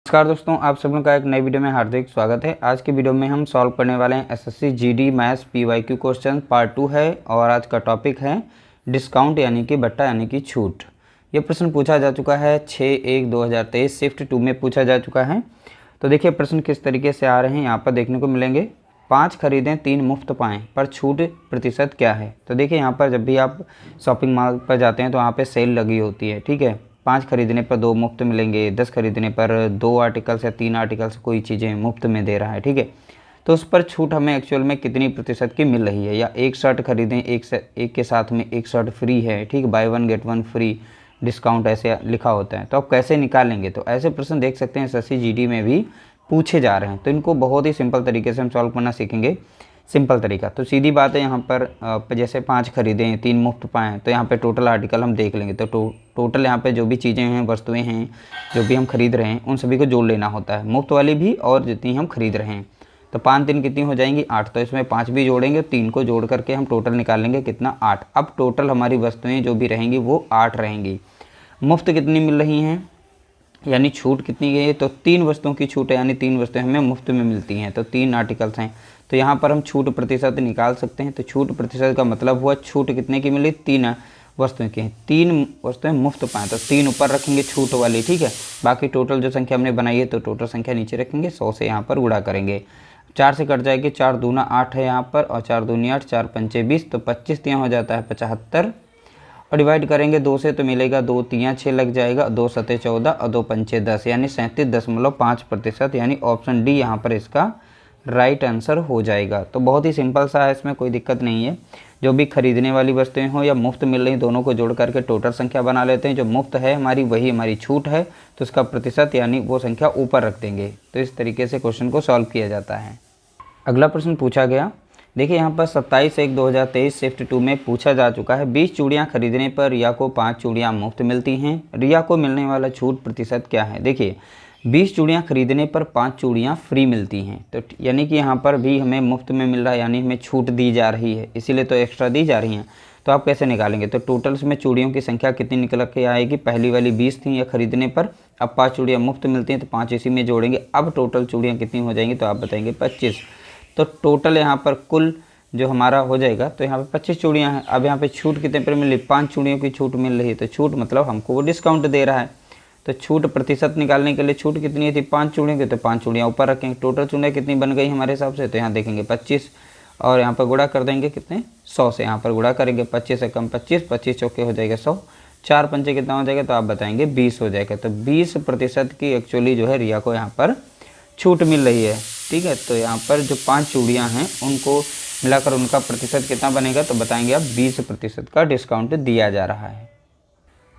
नमस्कार दोस्तों, आप सब लोगों का एक नई वीडियो में हार्दिक स्वागत है। आज की वीडियो में हम सॉल्व करने वाले हैं SSC GD maths PYQ question part 2 है और आज का टॉपिक है डिस्काउंट यानी कि बट्टा यानी कि छूट। ये प्रश्न पूछा जा चुका है 6/1/2023 शिफ्ट 2 में पूछा जा चुका है। तो देखिए प्रश्न किस तरीके से आ रहे हैं, यहाँ पर देखने को मिलेंगे। 5 खरीदें 3 मुफ्त पाएँ पर छूट प्रतिशत क्या है। तो देखिए यहाँ पर जब भी आप शॉपिंग मॉल पर जाते हैं तो वहाँ पर सेल लगी होती है, ठीक है। 5 खरीदने पर 2 मुफ्त मिलेंगे, 10 खरीदने पर 2 आर्टिकल्स या 3 आर्टिकल्स कोई चीज़ें मुफ्त में दे रहा है, ठीक है। तो उस पर छूट हमें एक्चुअल में कितनी प्रतिशत की मिल रही है। या एक शर्ट खरीदें, एक के साथ में एक शर्ट फ्री है, ठीक, बाय 1 गेट 1 फ्री डिस्काउंट ऐसे लिखा होता है। तो आप कैसे निकालेंगे। तो ऐसे प्रश्न देख सकते हैं एसएससी जीडी में भी पूछे जा रहे हैं। तो इनको बहुत ही सिंपल तरीके से हम सॉल्व करना सीखेंगे। सिंपल तरीका तो सीधी बात है, यहाँ पर जैसे 5 खरीदें 3 मुफ्त पाएँ, तो यहाँ पे टोटल आर्टिकल हम देख लेंगे। तो टोटल यहाँ पे जो भी चीज़ें हैं, वस्तुएं हैं, जो भी हम खरीद रहे हैं, उन सभी को जोड़ लेना होता है, मुफ्त वाली भी और जितनी हम खरीद रहे हैं। तो 5 3 कितनी हो जाएंगी 8। तो इसमें 5 भी जोड़ेंगे, 3 को जोड़ करके हम टोटल निकालेंगे कितना 8। अब टोटल हमारी वस्तुएँ जो भी रहेंगी वो 8 रहेंगी। मुफ्त कितनी मिल रही हैं यानी छूट कितनी है। तो 3 वस्तुओं की छूट है यानी 3 वस्तुएं हमें मुफ्त में मिलती हैं। तो 3 आर्टिकल्स हैं, तो यहाँ पर हम छूट प्रतिशत निकाल सकते हैं। तो छूट प्रतिशत का मतलब हुआ छूट कितने की मिली, 3 वस्तुएं की हैं। 3 वस्तुएं मुफ्त पाएँ तो 3 ऊपर रखेंगे छूट वाली, ठीक है। बाकी टोटल जो संख्या हमने बनाई है तो टोटल संख्या नीचे रखेंगे, 100 से यहाँ पर गुणा करेंगे। 4 से कट जाएगी, 4 दूना 8 है यहाँ पर और 4 दूनी 8, 4 पंचे 20, तो 25 यहाँ हो जाता है 75 और डिवाइड करेंगे 2 से तो मिलेगा 2 3 6 लग जाएगा, 2 7 14 और 2 पंचे 10 यानी 37.5% यानी ऑप्शन डी यहाँ पर इसका राइट आंसर हो जाएगा। तो बहुत ही सिंपल सा है, इसमें कोई दिक्कत नहीं है। जो भी खरीदने वाली वस्तुएं हो या मुफ्त मिल रही, दोनों को जोड़ करके टोटल संख्या बना लेते हैं। जो मुफ्त है हमारी वही हमारी छूट है, तो उसका प्रतिशत यानी वो संख्या ऊपर रख देंगे। तो इस तरीके से क्वेश्चन को सॉल्व किया जाता है। अगला प्रश्न पूछा गया, देखिए यहाँ पर 27/1/2023 शिफ्ट 2 में पूछा जा चुका है 20 चूड़ियाँ खरीदने पर रिया को 5 चूड़ियाँ मुफ्त मिलती हैं। रिया को मिलने वाला छूट प्रतिशत क्या है। देखिए 20 चूड़ियाँ खरीदने पर 5 चूड़ियाँ फ्री मिलती हैं। तो यानी कि यहाँ पर भी हमें मुफ्त में मिल रहा है यानी हमें छूट दी जा रही है, इसीलिए तो एक्स्ट्रा दी जा रही हैं। तो आप कैसे निकालेंगे। तो टोटल में चूड़ियों की संख्या कितनी निकल के आएगी। पहली वाली 20 थी या खरीदने पर, अब 5 चूड़ियाँ मुफ्त मिलती हैं तो 5 इसी में जोड़ेंगे। अब टोटल चूड़ियाँ कितनी हो जाएंगी तो आप बताएंगे 25। तो टोटल यहाँ पर कुल जो हमारा हो जाएगा, तो यहाँ पे 25 चूड़ियाँ हैं। अब यहाँ पे छूट कितने पर मिल रही, 5 चूड़ियों की छूट मिल रही है। तो छूट मतलब हमको वो डिस्काउंट दे रहा है। तो छूट प्रतिशत निकालने के लिए छूट कितनी थी 5 चूड़ियों की, तो 5 चूड़ियाँ ऊपर रखेंगे। टोटल चूड़ियाँ कितनी बन गई हमारे हिसाब से, तो यहाँ देखेंगे 25 और यहाँ पर गुणा कर देंगे कितने 100 से, यहाँ पर गुणा करेंगे 25 से कम 25, 25 चौके हो जाएगा 100, 4 पंचे कितना हो जाएगा तो आप बताएंगे 20 हो जाएगा। तो 20% की एक्चुअली जो है रिया को यहाँ पर छूट मिल रही है, ठीक है। तो यहाँ पर जो 5 चूड़ियाँ हैं उनको मिलाकर उनका प्रतिशत कितना बनेगा तो बताएंगे आप 20% का डिस्काउंट दिया जा रहा है।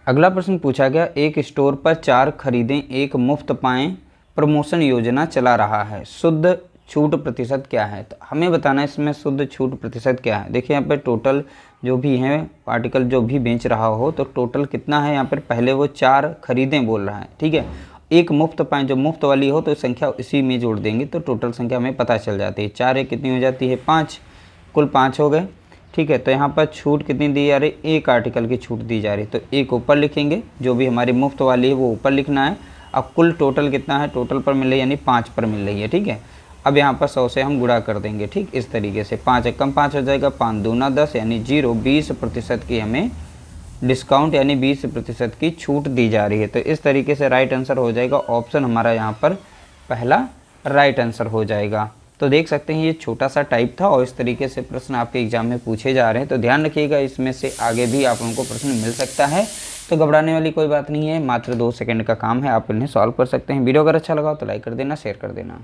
अगला प्रश्न पूछा गया, एक स्टोर पर 4 खरीदें 1 मुफ्त पाएँ प्रमोशन योजना चला रहा है, शुद्ध छूट प्रतिशत क्या है। तो हमें बताना है इसमें शुद्ध छूट प्रतिशत क्या है। देखिए यहाँ पर टोटल जो भी हैं आर्टिकल जो भी बेच रहा हो तो टोटल कितना है। यहाँ पर पहले वो 4 खरीदें बोल रहा है, ठीक है। 1 मुफ्त पाएँ, जो मुफ्त वाली हो तो संख्या इसी में जोड़ देंगे तो टोटल संख्या हमें पता चल जाती है। 4 एक कितनी हो जाती है 5, कुल 5 हो गए, ठीक है। तो यहाँ पर छूट कितनी दी जा रही, 1 आर्टिकल की छूट दी जा रही है। तो 1 ऊपर लिखेंगे, जो भी हमारी मुफ्त वाली है वो ऊपर लिखना है। अब कुल टोटल कितना है, टोटल पर मिल रही है यानी 5 पर मिल रही है, ठीक है। अब यहाँ पर 100 से हम गुणा कर देंगे, ठीक। इस तरीके से 5 एक कम 5 हो जाएगा, 5 दूना 10 यानी 0, 20% की हमें डिस्काउंट यानी 20% की छूट दी जा रही है। तो इस तरीके से राइट आंसर हो जाएगा ऑप्शन हमारा यहाँ पर पहला राइट आंसर हो जाएगा। तो देख सकते हैं ये छोटा सा टाइप था और इस तरीके से प्रश्न आपके एग्जाम में पूछे जा रहे हैं। तो ध्यान रखिएगा, इसमें से आगे भी आप लोगों को प्रश्न मिल सकता है। तो घबराने वाली कोई बात नहीं है, मात्र 2 सेकंड का काम है, आप इन्हें सॉल्व कर सकते हैं। वीडियो अगर अच्छा लगा तो लाइक कर देना, शेयर कर देना।